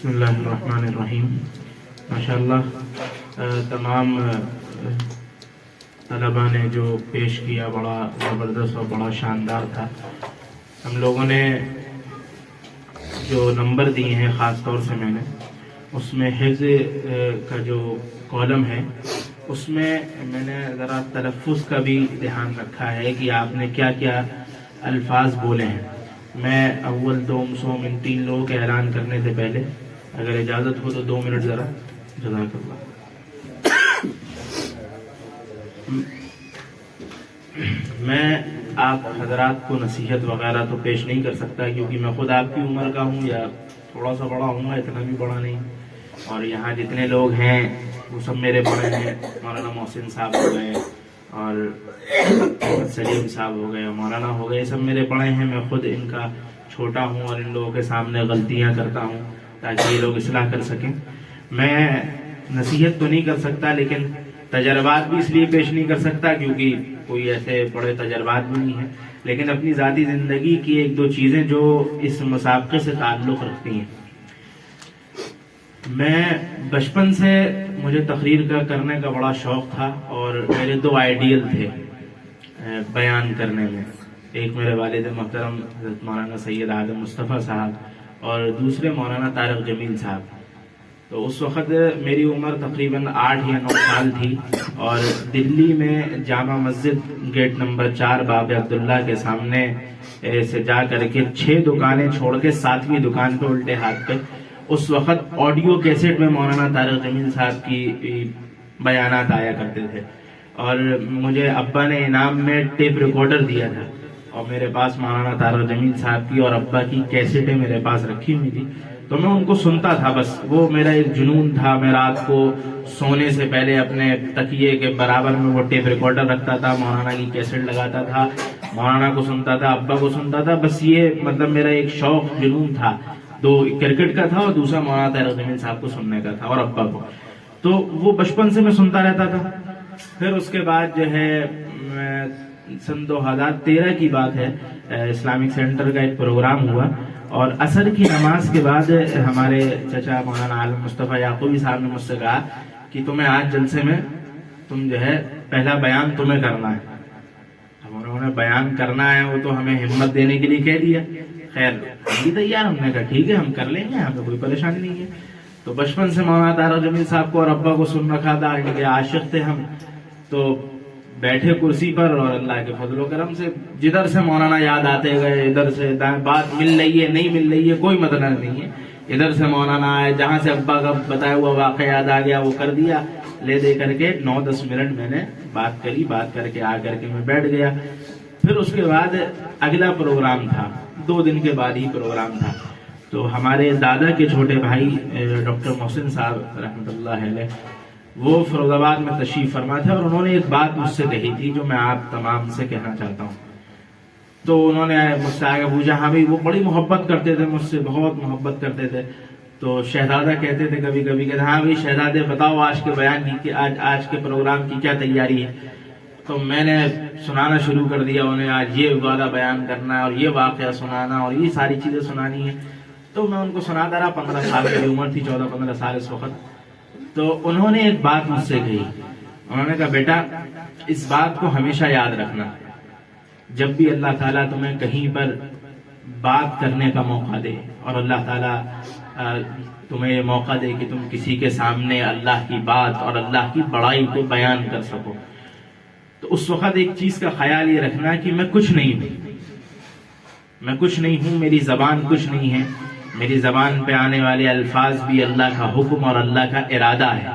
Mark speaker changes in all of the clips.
Speaker 1: بسم اللہ الرحمن الرحیم. ماشاءاللہ تمام طلباء نے جو پیش کیا بڑا زبردست اور بڑا شاندار تھا. ہم لوگوں نے جو نمبر دیے ہیں خاص طور سے میں نے اس میں حفظ کا جو کالم ہے اس میں نے ذرا تلفظ کا بھی دھیان رکھا ہے کہ آپ نے کیا کیا الفاظ بولے ہیں. میں اول دوم ان 3 لوگوں کے اعلان کرنے سے پہلے اگر اجازت ہو تو 2 منٹ ذرا. جزاک اللہ. میں آپ حضرات کو نصیحت وغیرہ تو پیش نہیں کر سکتا کیونکہ میں خود آپ کی عمر کا ہوں یا تھوڑا سا بڑا ہوں گا، اتنا بھی بڑا نہیں. اور یہاں جتنے لوگ ہیں وہ سب میرے بڑے ہیں. مولانا محسن صاحب ہو گئے اور سلیم صاحب ہو گئے، مولانا ہو گئے، سب میرے بڑے ہیں. میں خود ان کا چھوٹا ہوں اور ان لوگوں کے سامنے غلطیاں کرتا ہوں تاکہ یہ لوگ اصلاح کر سکیں. میں نصیحت تو نہیں کر سکتا لیکن تجربات بھی اس لیے پیش نہیں کر سکتا کیونکہ کوئی ایسے بڑے تجربات بھی نہیں ہیں، لیکن اپنی ذاتی زندگی کی 1-2 چیزیں جو اس مسابقے سے تعلق رکھتی ہیں. میں بچپن سے مجھے تقریر کا کرنے کا بڑا شوق تھا اور میرے 2 آئیڈیل تھے بیان کرنے میں. ایک میرے والد محترم حضرت مولانا سید آدم مصطفیٰ صاحب اور دوسرے مولانا طارق جمیل صاحب. تو اس وقت میری عمر تقریباً 8 یا 9 سال تھی اور دلی میں جامع مسجد گیٹ نمبر 4 باب عبداللہ کے سامنے سے جا کر کے 6 دکانیں چھوڑ کے 7ویں دکان پہ الٹے ہاتھ پہ اس وقت آڈیو کیسٹ میں مولانا طارق جمیل صاحب کی بیانات آیا کرتے تھے اور مجھے ابا نے انعام میں ٹیپ ریکارڈر دیا تھا اور میرے پاس مولانا طارق جمیل صاحب کی اور ابا کی کیسٹیں میرے پاس رکھی ہوئی تھی. تو میں ان کو سنتا تھا، بس وہ میرا ایک جنون تھا. میں رات کو سونے سے پہلے اپنے تکیے کے برابر میں وہ ٹیپ ریکارڈر رکھتا تھا، مولانا کی کیسٹ لگاتا تھا، مولانا کو سنتا تھا، ابا کو سنتا تھا. بس یہ مطلب میرا ایک شوق جنون تھا. 2 کرکٹ کا تھا اور دوسرا مولانا طارق جمیل صاحب کو سننے کا تھا اور ابا کو. تو وہ بچپن سے میں سنتا رہتا تھا. پھر اس کے بعد جو ہے سن 2013 کی بات ہے، اسلامک سینٹر کا ایک پروگرام ہوا اور عصر کی نماز کے بعد ہمارے چچا مولانا عالم مصطفیٰ یعقوبی صاحب نے مجھ سے کہا کہ تمہیں آج جلسے میں تم جو ہے پہلا بیان تمہیں کرنا ہے. اب انہوں نے بیان کرنا ہے، وہ تو ہمیں ہمت دینے کے لیے کہہ دیا. خیر ہم بھی تیار، ہم نے کہا ٹھیک ہے ہم کر لیں گے، ہمیں کوئی پریشانی نہیں ہے. تو بچپن سے مولانا طارق جمیل صاحب کو اور ابا کو سن رکھا تھا، ان کے عاشق تھے ہم. تو بیٹھے کرسی پر اور اللہ کے فضل و کرم سے جدھر سے مولانا یاد آتے گئے، ادھر سے بات مل رہی ہے نہیں مل رہی ہے کوئی مطلب نہیں ہے. ادھر سے مولانا آئے، جہاں سے ابا کا بتایا ہوا واقعہ یاد آ گیا وہ کر دیا. لے دے کر کے 9-10 منٹ میں نے بات کری، بات کر کے آ کر کے میں بیٹھ گیا. پھر اس کے بعد اگلا پروگرام تھا، 2 دن کے بعد ہی پروگرام تھا. تو ہمارے دادا کے چھوٹے بھائی ڈاکٹر محسن صاحب رحمۃ اللہ علیہ وہ فیروز آباد میں تشریف فرما تھے اور انہوں نے ایک بات مجھ سے کہی تھی جو میں آپ تمام سے کہنا چاہتا ہوں. تو انہوں نے مجھ سے آگے پوچھا. ہاں بھائی وہ بڑی محبت کرتے تھے مجھ سے، بہت محبت کرتے تھے. تو شہزادہ کہتے تھے کبھی کبھی کہتے ہاں بھائی شہزادے بتاؤ آج کے بیان کی آج کے پروگرام کی کیا تیاری ہے. تو میں نے سنانا شروع کر دیا انہیں، آج یہ والا بیان کرنا ہے اور یہ واقعہ سنانا اور یہ ساری چیزیں سنانی ہے. تو میں ان کو سناتا رہا. 15 سال کی عمر تھی، 14-15 سال اس وقت. تو انہوں نے ایک بات مجھ سے کہی. انہوں نے کہا بیٹا اس بات کو ہمیشہ یاد رکھنا، جب بھی اللہ تعالیٰ تمہیں کہیں پر بات کرنے کا موقع دے اور اللہ تعالیٰ تمہیں یہ موقع دے کہ تم کسی کے سامنے اللہ کی بات اور اللہ کی بڑائی کو بیان کر سکو، تو اس وقت ایک چیز کا خیال یہ رکھنا کہ میں کچھ نہیں ہوں، میں کچھ نہیں ہوں، میری زبان کچھ نہیں ہے. میری زبان پہ آنے والے الفاظ بھی اللہ کا حکم اور اللہ کا ارادہ ہے.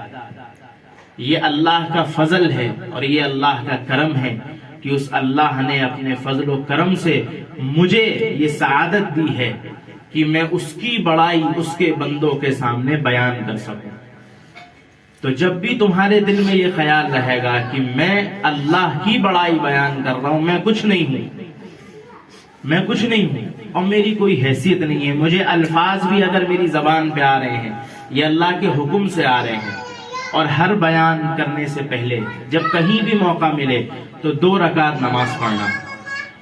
Speaker 1: یہ اللہ کا فضل ہے اور یہ اللہ کا کرم ہے کہ اس اللہ نے اپنے فضل و کرم سے مجھے یہ سعادت دی ہے کہ میں اس کی بڑائی اس کے بندوں کے سامنے بیان کر سکوں. تو جب بھی تمہارے دل میں یہ خیال رہے گا کہ میں اللہ کی بڑائی بیان کر رہا ہوں، میں کچھ نہیں ہوں، میں کچھ نہیں ہوں اور میری کوئی حیثیت نہیں ہے، مجھے الفاظ بھی اگر میری زبان پہ آ رہے ہیں یہ اللہ کے حکم سے آ رہے ہیں. اور ہر بیان کرنے سے پہلے جب کہیں بھی موقع ملے تو 2 رکعت نماز پڑھنا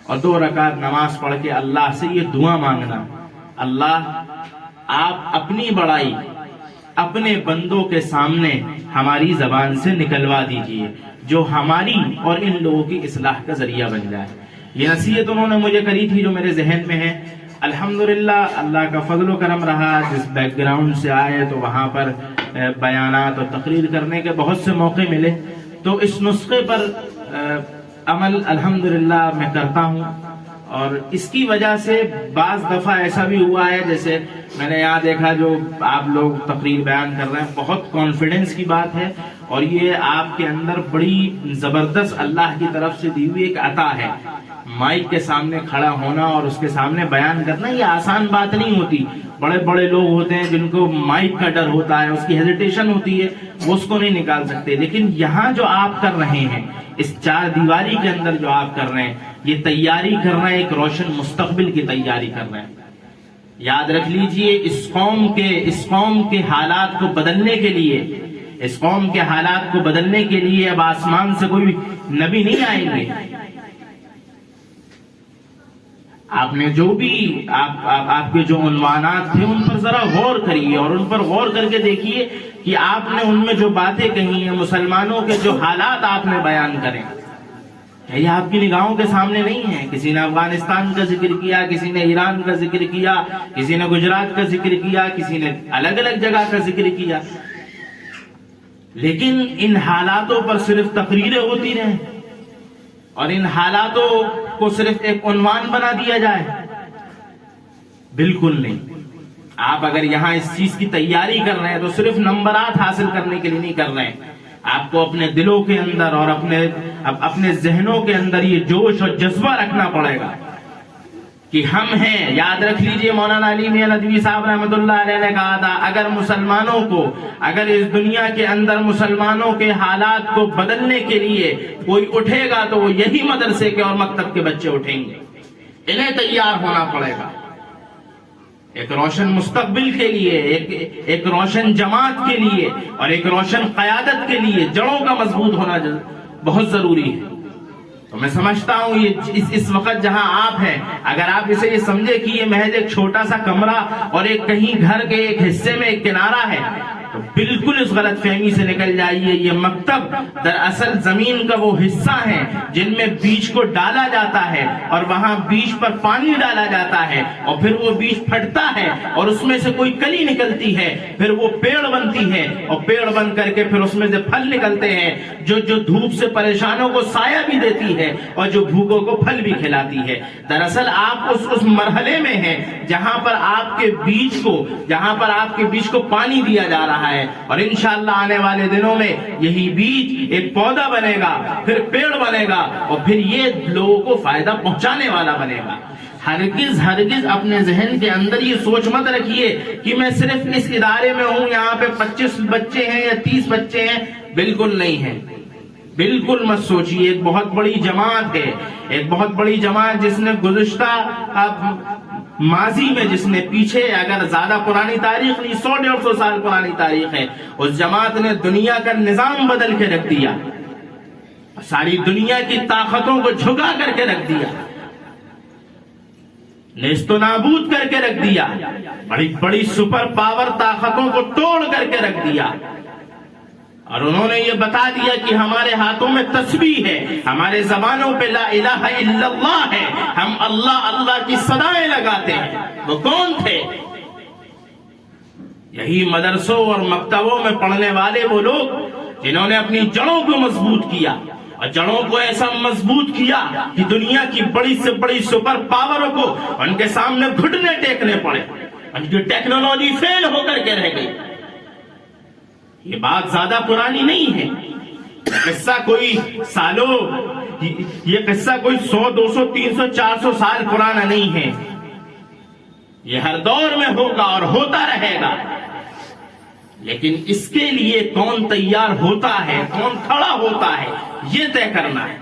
Speaker 1: اور 2 رکعت نماز پڑھ کے اللہ سے یہ دعا مانگنا، اللہ آپ اپنی بڑائی اپنے بندوں کے سامنے ہماری زبان سے نکلوا دیجئے، جو ہماری اور ان لوگوں کی اصلاح کا ذریعہ بن جائے۔ یہ نصیحت انہوں نے مجھے کری تھی جو میرے ذہن میں ہے۔ الحمدللہ اللہ کا فضل و کرم رہا، جس بیک گراؤنڈ سے آئے تو وہاں پر بیانات اور تقریر کرنے کے بہت سے موقع ملے، تو اس نسخے پر عمل الحمدللہ میں کرتا ہوں، اور اس کی وجہ سے بعض دفعہ ایسا بھی ہوا ہے، جیسے میں نے یہاں دیکھا جو آپ لوگ تقریر بیان کر رہے ہیں، بہت کانفیڈنس کی بات ہے، اور یہ آپ کے اندر بڑی زبردست اللہ کی طرف سے دی ہوئی ایک عطا ہے۔ مائک کے سامنے کھڑا ہونا اور اس کے سامنے بیان کرنا یہ آسان بات نہیں ہوتی۔ بڑے بڑے لوگ ہوتے ہیں جن کو مائک کا ڈر ہوتا ہے، اس کی ہیزیٹیشن ہوتی ہے، وہ اس کو نہیں نکال سکتے، لیکن یہاں جو آپ کر رہے ہیں، اس چار دیواری کے اندر جو آپ کر رہے ہیں، یہ تیاری کر رہے ہیں، ایک روشن مستقبل کی تیاری کر رہے ہیں۔ یاد رکھ لیجئے، اس قوم کے حالات کو بدلنے کے لیے، اس قوم کے حالات کو بدلنے کے لیے اب آسمان سے کوئی نبی نہیں آئیں گے۔ آپ نے جو بھی آپ کے جو عنوانات تھے ان پر ذرا غور کریے، اور ان پر غور کر کے دیکھیے کہ آپ نے ان میں جو باتیں کہی ہیں، مسلمانوں کے جو حالات آپ نے بیان کریں، یہ آپ کی نگاہوں کے سامنے نہیں ہے۔ کسی نے افغانستان کا ذکر کیا، کسی نے ایران کا ذکر کیا، کسی نے گجرات کا ذکر کیا، کسی نے الگ الگ جگہ کا ذکر کیا، لیکن ان حالاتوں پر صرف تقریریں ہوتی رہیں اور ان حالاتوں کو صرف ایک عنوان بنا دیا جائے، بالکل نہیں۔ آپ اگر یہاں اس چیز کی تیاری کر رہے ہیں تو صرف نمبرات حاصل کرنے کے لیے نہیں کر رہے ہیں، آپ کو اپنے دلوں کے اندر اور اپنے ذہنوں کے اندر یہ جوش اور جذبہ رکھنا پڑے گا کہ ہم ہیں۔ یاد رکھ لیجئے، مولانا علی میاں ندوی صاحب رحمۃ اللہ علیہ نے کہا تھا، اگر اس دنیا کے اندر مسلمانوں کے حالات کو بدلنے کے لیے کوئی اٹھے گا تو وہ یہی مدرسے کے اور مکتب کے بچے اٹھیں گے۔ انہیں تیار ہونا پڑے گا ایک روشن مستقبل کے لیے، ایک روشن جماعت کے لیے، اور ایک روشن قیادت کے لیے جڑوں کا مضبوط ہونا بہت ضروری ہے۔ تو میں سمجھتا ہوں یہ اس وقت جہاں آپ ہیں، اگر آپ اسے یہ سمجھے کہ یہ محض ایک چھوٹا سا کمرہ اور ایک کہیں گھر کے ایک حصے میں ایک کنارہ ہے، تو بالکل اس غلط فہمی سے نکل جائیے۔ یہ مکتب دراصل زمین کا وہ حصہ ہے جن میں بیج کو ڈالا جاتا ہے، اور وہاں بیج پر پانی ڈالا جاتا ہے، اور پھر وہ بیج پھٹتا ہے اور اس میں سے کوئی کلی نکلتی ہے، پھر وہ پیڑ بنتی ہے، اور پیڑ بن کر کے پھر اس میں سے پھل نکلتے ہیں، جو دھوپ سے پریشانوں کو سایہ بھی دیتی ہے اور جو بھوکوں کو پھل بھی کھلاتی ہے۔ دراصل آپ اس مرحلے میں ہیں جہاں پر آپ کے بیج کو پانی دیا جا رہا ہے، اور انشاءاللہ آنے والے دنوں میں یہی بیج ایک پودا بنے گا، پھر پیڑ بنے گا، اور پھر یہ لوگوں کو فائدہ پہنچانے والا بنے گا۔ ہرگز اپنے ذہن کے اندر یہ سوچ مت رکھیے کہ میں صرف اس ادارے میں ہوں، یہاں پہ 25 بچے ہیں یا 30 بچے ہیں، بالکل نہیں ہے، بالکل مت سوچیے۔ ایک بہت بڑی جماعت ہے، ایک بہت بڑی جماعت جس نے گزشتہ ماضی میں، جس نے پیچھے، اگر زیادہ پرانی تاریخ نہیں، 100-150 سال پرانی تاریخ ہے، اس جماعت نے دنیا کا نظام بدل کے رکھ دیا، ساری دنیا کی طاقتوں کو جھکا کر کے رکھ دیا، نیست و نابود کر کے رکھ دیا، بڑی بڑی سپر پاور طاقتوں کو توڑ کر کے رکھ دیا، اور انہوں نے یہ بتا دیا کہ ہمارے ہاتھوں میں تسبیح ہے، ہمارے زبانوں پہ لا الہ الا اللہ ہے، ہم اللہ اللہ کی صدائیں لگاتے ہیں۔ وہ کون تھے؟ یہی مدرسوں اور مکتبوں میں پڑھنے والے وہ لوگ جنہوں نے اپنی جڑوں کو مضبوط کیا، اور جڑوں کو ایسا مضبوط کیا کہ دنیا کی بڑی سے بڑی سپر پاوروں کو ان کے سامنے گھٹنے ٹیکنے پڑے، ان کی ٹیکنالوجی فیل ہو کر کے رہ گئی۔ یہ بات زیادہ پرانی نہیں ہے، قصہ کوئی سالوں، یہ قصہ کوئی 100 200 300 400 سال پرانا نہیں ہے، یہ ہر دور میں ہوگا اور ہوتا رہے گا، لیکن اس کے لیے کون تیار ہوتا ہے، کون کھڑا ہوتا ہے، یہ طے کرنا ہے۔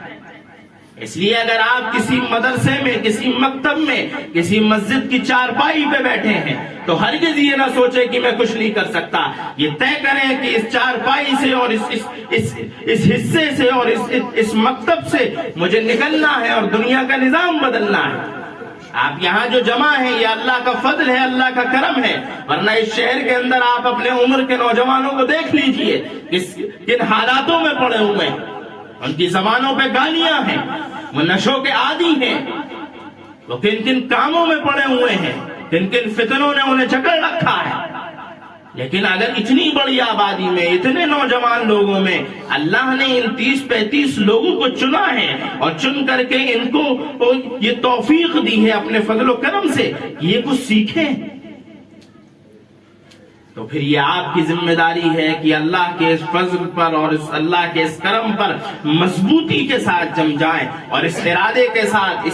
Speaker 1: اس لیے اگر آپ کسی مدرسے میں، کسی مکتب میں، کسی مسجد کی چارپائی پہ بیٹھے ہیں تو ہرگز یہ نہ سوچے کہ میں کچھ نہیں کر سکتا، یہ طے کریں کہ اس چارپائی سے اور اس حصے سے اور اس مکتب سے مجھے نکلنا ہے اور دنیا کا نظام بدلنا ہے۔ آپ یہاں جو جمع ہیں یہ اللہ کا فضل ہے، اللہ کا کرم ہے، ورنہ اس شہر کے اندر آپ اپنے عمر کے نوجوانوں کو دیکھ لیجئے کن حالاتوں میں پڑے ہوئے ہیں، ان کی زبانوں پہ گالیاں ہیں، وہ نشوں کے عادی ہیں، وہ کن کن کاموں میں پڑے ہوئے ہیں، کن کن فتنوں نے انہیں جکڑ رکھا ہے۔ لیکن اگر اتنی بڑی آبادی میں اتنے نوجوان لوگوں میں اللہ نے ان 30-35 لوگوں کو چنا ہے اور چن کر کے ان کو یہ توفیق دی ہے اپنے فضل و کرم سے کہ یہ کچھ سیکھیں، تو پھر یہ آپ کی ذمہ داری ہے کہ اللہ کے اس فضل پر اور اللہ کے اس کرم پر مضبوطی کے ساتھ جم جائیں اور اس ارادے کے ساتھ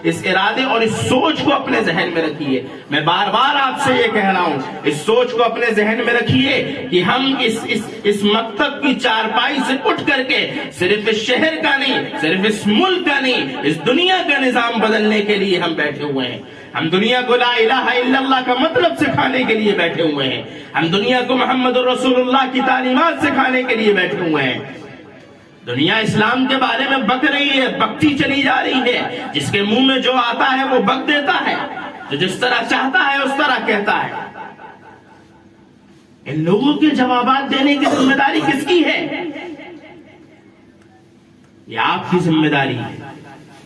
Speaker 1: اس ارادے اور اس سوچ کو اپنے ذہن میں رکھیے۔ میں بار بار آپ سے یہ کہہ رہا ہوں، اس سوچ کو اپنے ذہن میں رکھیے کہ ہم اس مکتب کی چارپائی سے اٹھ کر کے صرف اس شہر کا نہیں، صرف اس ملک کا نہیں، اس دنیا کا نظام بدلنے کے لیے ہم بیٹھے ہوئے ہیں۔ ہم دنیا کو لا الہ الا اللہ کا مطلب سکھانے کے لیے بیٹھے ہوئے ہیں، ہم دنیا کو محمد رسول اللہ کی تعلیمات سکھانے کے لیے بیٹھے ہوئے ہیں۔ دنیا اسلام کے بارے میں بک رہی ہے، بکتی چلی جا رہی ہے، جس کے منہ میں جو آتا ہے وہ بک دیتا ہے، جو جس طرح چاہتا ہے اس طرح کہتا ہے۔ ان لوگوں کے جوابات دینے کی ذمہ داری کس کی ہے؟ یہ آپ کی ذمہ داری ہے،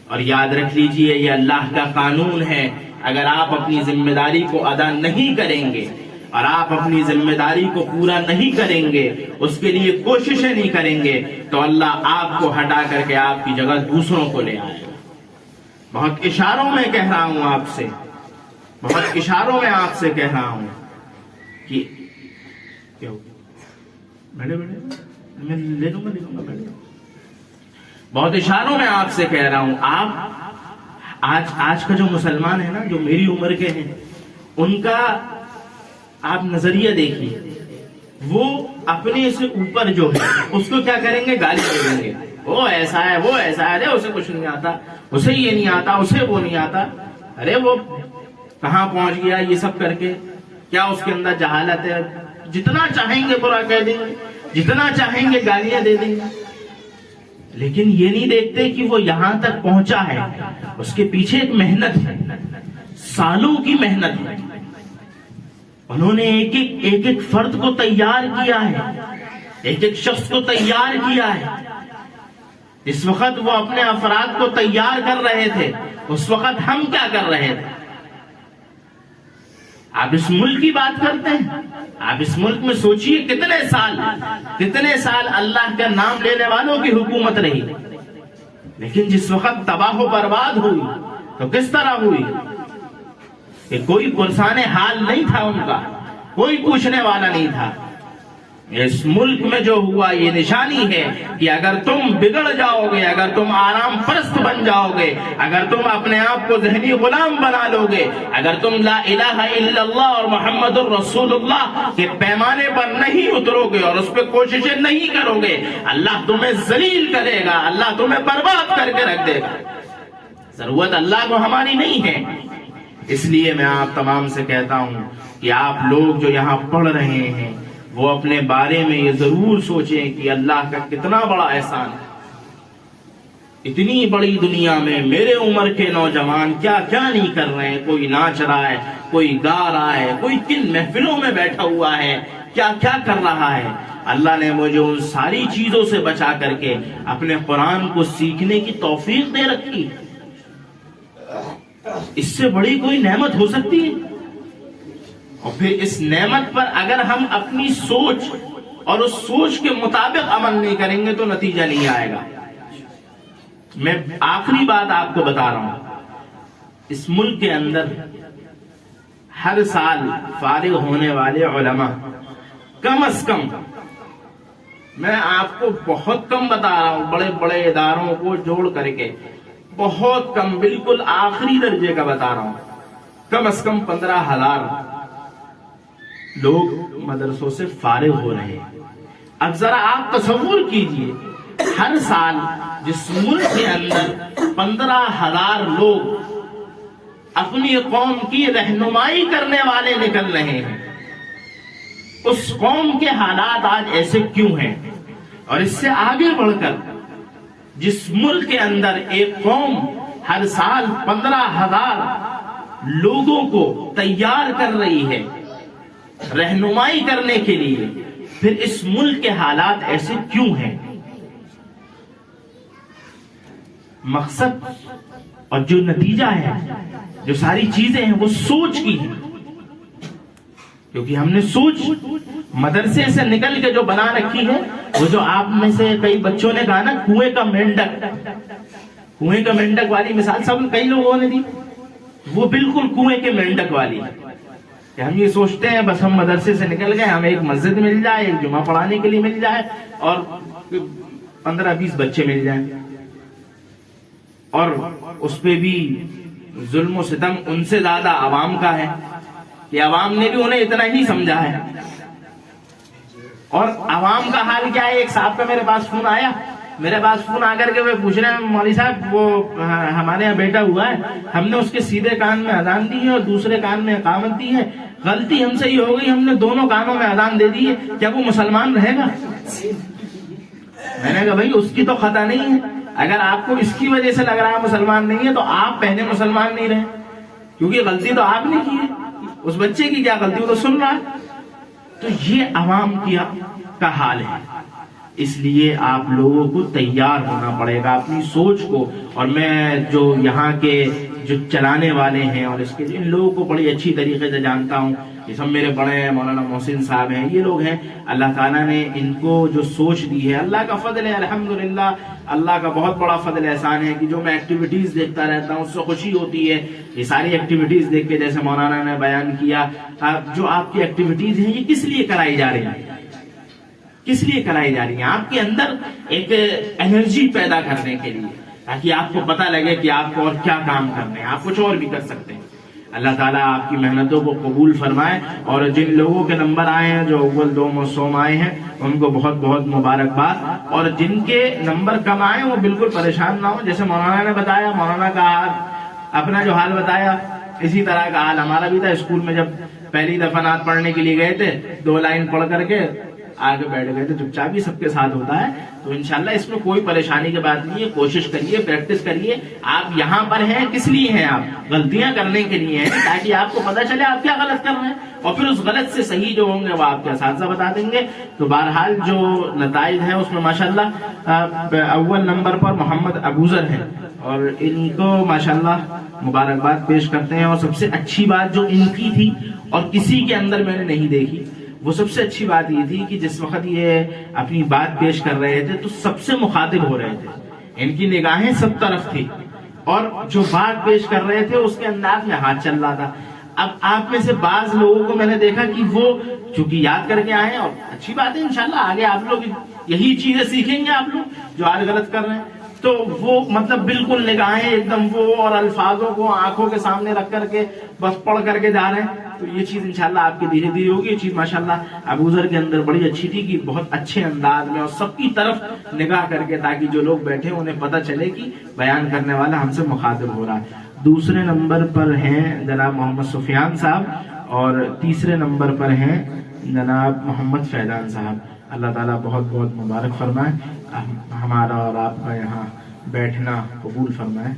Speaker 1: اور یاد رکھ لیجئے یہ اللہ کا قانون ہے۔ اگر آپ اپنی ذمہ داری کو ادا نہیں کریں گے اور آپ اپنی ذمہ داری کو پورا نہیں کریں گے، اس کے لیے کوششیں نہیں کریں گے، تو اللہ آپ کو ہٹا کر کے آپ کی جگہ دوسروں کو لے آئے گا۔ بہت اشاروں میں کہہ رہا ہوں آپ سے، بہت اشاروں میں آپ سے کہہ رہا ہوں کہ بیٹھے میں لے لوں گا بیٹھے۔ بہت اشاروں میں آپ سے کہہ رہا ہوں، آپ آج کا جو مسلمان ہے نا، جو میری عمر کے ہیں، ان کا آپ نظریہ دیکھیے، وہ اپنے سے اوپر جو ہے اس کو کیا کریں گے؟ گالی دے دیں گے، وہ ایسا ہے، وہ ایسا ہے، ارے اسے کچھ نہیں آتا، اسے یہ نہیں آتا، اسے وہ نہیں آتا، ارے وہ کہاں پہنچ گیا یہ سب کر کے، کیا اس کے اندر جہالت ہے؟ جتنا چاہیں گے برا کہہ دیں گے، جتنا چاہیں گے گالیاں دے دیں گے، لیکن یہ نہیں دیکھتے کہ وہ یہاں تک پہنچا ہے، اس کے پیچھے ایک محنت ہے، سالوں کی محنت ہے۔ انہوں نے ایک ایک فرد کو تیار کیا ہے، ایک ایک شخص کو تیار کیا ہے۔ اس وقت وہ اپنے افراد کو تیار کر رہے تھے، اس وقت ہم کیا کر رہے تھے؟ آپ اس ملک کی بات کرتے ہیں، آپ اس ملک میں سوچئے کتنے سال اللہ کا نام لینے والوں کی حکومت رہی، لیکن جس وقت تباہ و برباد ہوئی تو کس طرح ہوئی کہ کوئی پرسان حال نہیں تھا، ان کا کوئی پوچھنے والا نہیں تھا۔ اس ملک میں جو ہوا یہ نشانی ہے کہ اگر تم بگڑ جاؤ گے، اگر تم آرام پرست بن جاؤ گے، اگر تم اپنے آپ کو ذہنی غلام بنا لو گے، اگر تم لا الہ الا اللہ اور محمد الرسول اللہ کے پیمانے پر نہیں اترو گے اور اس پہ کوششیں نہیں کرو گے، اللہ تمہیں ذلیل کرے گا، اللہ تمہیں برباد کر کے رکھ دے گا۔ ضرورت اللہ کو ہماری نہیں ہے۔ اس لیے میں آپ تمام سے کہتا ہوں کہ آپ لوگ جو یہاں پڑھ رہے ہیں وہ اپنے بارے میں یہ ضرور سوچیں کہ اللہ کا کتنا بڑا احسان ہے۔ اتنی بڑی دنیا میں میرے عمر کے نوجوان کیا کیا نہیں کر رہے ہیں، کوئی ناچ رہا ہے، کوئی گا رہا ہے، کوئی کن محفلوں میں بیٹھا ہوا ہے، کیا کیا کر رہا ہے۔ اللہ نے مجھے ان ساری چیزوں سے بچا کر کے اپنے قرآن کو سیکھنے کی توفیق دے رکھی، اس سے بڑی کوئی نعمت ہو سکتی ہے؟ اور پھر اس نعمت پر اگر ہم اپنی سوچ اور اس سوچ کے مطابق عمل نہیں کریں گے تو نتیجہ نہیں آئے گا۔ میں آخری بات آپ کو بتا رہا ہوں، اس ملک کے اندر ہر سال فارغ ہونے والے علماء کم از کم، میں آپ کو بہت کم بتا رہا ہوں، بڑے بڑے اداروں کو جوڑ کر کے بہت کم، بالکل آخری درجے کا بتا رہا ہوں، کم از کم 15,000 لوگ مدرسوں سے فارغ ہو رہے ہیں۔ اب ذرا آپ تصور کیجئے، ہر سال جس ملک کے اندر 15,000 لوگ اپنی قوم کی رہنمائی کرنے والے نکل رہے ہیں، اس قوم کے حالات آج ایسے کیوں ہیں؟ اور اس سے آگے بڑھ کر جس ملک کے اندر ایک قوم ہر سال 15,000 لوگوں کو تیار کر رہی ہے رہنمائی کرنے کے لیے، پھر اس ملک کے حالات ایسے کیوں ہیں؟ مقصد اور جو نتیجہ ہے، جو ساری چیزیں ہیں، وہ سوچ کی ہیں، کیونکہ ہم نے سوچ مدرسے سے نکل کے جو بنا رکھی ہے، وہ جو آپ میں سے کئی بچوں نے کہا نا کنویں کا مینڈک والی مثال سب کئی لوگوں نے دی، وہ بالکل کنویں کے مینڈک والی ہے کہ ہم یہ سوچتے ہیں بس ہم مدرسے سے نکل گئے، ہمیں ایک مسجد مل جائے، ایک جمعہ پڑھانے کے لیے مل جائے اور 15-20 بچے مل جائیں، اور اس پہ بھی ظلم و ستم ان سے زیادہ عوام کا ہے کہ عوام نے بھی انہیں اتنا ہی سمجھا ہے۔ اور عوام کا حال کیا ہے؟ ایک صاحب کا میرے پاس فون آیا، میرے پاس فون آ کر کے وہ پوچھ رہے ہیں مولوی صاحب وہ ہمارے یہاں بیٹا ہوا ہے، ہم نے اس کے سیدھے کان میں اذان دی ہے اور دوسرے کان میں اقامت دی ہے، غلطی ہم سے یہ ہو گئی، ہم نے دونوں کانوں میں اذان دے دی ہے، کیا وہ مسلمان رہے گا؟ میں نے کہا بھائی اس کی تو خطا نہیں ہے، اگر آپ کو اس کی وجہ سے لگ رہا ہے مسلمان نہیں ہے تو آپ پہلے مسلمان نہیں رہے، کیونکہ غلطی تو آپ نے کی ہے، اس بچے کی کیا غلطی، وہ تو سن رہا ہے۔ تو یہ عوام کا حال ہے، اس لیے آپ لوگوں کو تیار ہونا پڑے گا اپنی سوچ کو۔ اور میں جو یہاں کے جو چلانے والے ہیں اور اس کے ان لوگوں کو بڑی اچھی طریقے سے جانتا ہوں، یہ سب میرے بڑے ہیں، مولانا محسن صاحب ہیں، یہ لوگ ہیں، اللہ تعالیٰ نے ان کو جو سوچ دی ہے، اللہ کا فضل ہے، الحمدللہ اللہ کا بہت بڑا فضل احسان ہے کہ جو میں ایکٹیویٹیز دیکھتا رہتا ہوں اس سے خوشی ہوتی ہے۔ یہ ساری ایکٹیویٹیز دیکھ کے جیسے مولانا نے بیان کیا، جو آپ کی ایکٹیویٹیز ہیں یہ کس لیے کرائی جا رہی ہیں؟ کس لیے کرائی جا رہی ہیں؟ آپ کے اندر ایک انرجی پیدا کرنے کے لیے، تاکہ آپ کو پتہ لگے کہ آپ کو اور کیا کام کرنے ہیں، آپ کچھ اور بھی کر سکتے ہیں۔ اللہ تعالیٰ آپ کی محنتوں کو قبول فرمائے، اور جن لوگوں کے نمبر آئے ہیں جو اول دوم و سوم آئے ہیں ان کو بہت بہت مبارکباد، اور جن کے نمبر کم آئے ہیں وہ بالکل پریشان نہ ہو، جیسے مولانا نے بتایا، مولانا کا اپنا جو حال بتایا، اسی طرح کا حال ہمارا بھی تھا۔ اسکول میں جب پہلی دفعہ نعت پڑھنے کے لیے گئے تھے، 2 لائن پڑھ کر کے آگے بیٹھ گئے تھے، چپ چاپ ہی سب کے ساتھ ہوتا ہے، تو انشاءاللہ اس میں کوئی پریشانی کی بات نہیں ہے، کوشش کریے، پریکٹس کریے۔ آپ یہاں پر ہیں کس لیے ہیں؟ آپ غلطیاں کرنے کے لیے ہیں، تاکہ آپ کو پتہ چلے آپ کیا غلط کر رہے ہیں، اور پھر اس غلط سے صحیح جو ہوں گے وہ آپ کے اساتذہ بتا دیں گے۔ تو بہرحال جو نتائج ہیں اس میں ماشاءاللہ اول نمبر پر محمد ابوذر ہیں، اور ان کو ماشاءاللہ مبارکباد پیش کرتے ہیں۔ اور سب سے اچھی بات جو ان کی تھی اور کسی کے اندر میں نے نہیں دیکھی، وہ سب سے اچھی بات یہ تھی کہ جس وقت یہ اپنی بات پیش کر رہے تھے تو سب سے مخاطب ہو رہے تھے، ان کی نگاہیں سب طرف تھی، اور جو بات پیش کر رہے تھے اس کے انداز میں ہاتھ چل رہا تھا۔ اب آپ میں سے بعض لوگوں کو میں نے دیکھا کہ وہ چونکہ یاد کر کے آئے ہیں، اور اچھی بات ہے انشاءاللہ آگے آپ لوگ یہی چیزیں سیکھیں گے، آپ لوگ جو آج غلط کر رہے ہیں، تو وہ مطلب بالکل نگاہیں ایک دم وہ، اور الفاظوں کو آنکھوں کے سامنے رکھ کر کے بس پڑھ کر کے جا رہے ہیں، تو یہ چیز انشاءاللہ آپ کی دھیرے دھیرے ہوگی۔ یہ چیز ماشاءاللہ ابوذر کے اندر بڑی اچھی تھی کہ بہت اچھے انداز میں اور سب کی طرف نگاہ کر کے، تاکہ جو لوگ بیٹھے انہیں پتہ چلے کہ بیان کرنے والا ہم سے مخاطب ہو رہا ہے۔ دوسرے نمبر پر ہیں جناب محمد سفیان صاحب، اور تیسرے نمبر پر ہیں جناب محمد فیضان صاحب۔ اللہ تعالیٰ بہت بہت مبارک فرمائے، ہمارا اور آپ کا یہاں بیٹھنا قبول فرمائے۔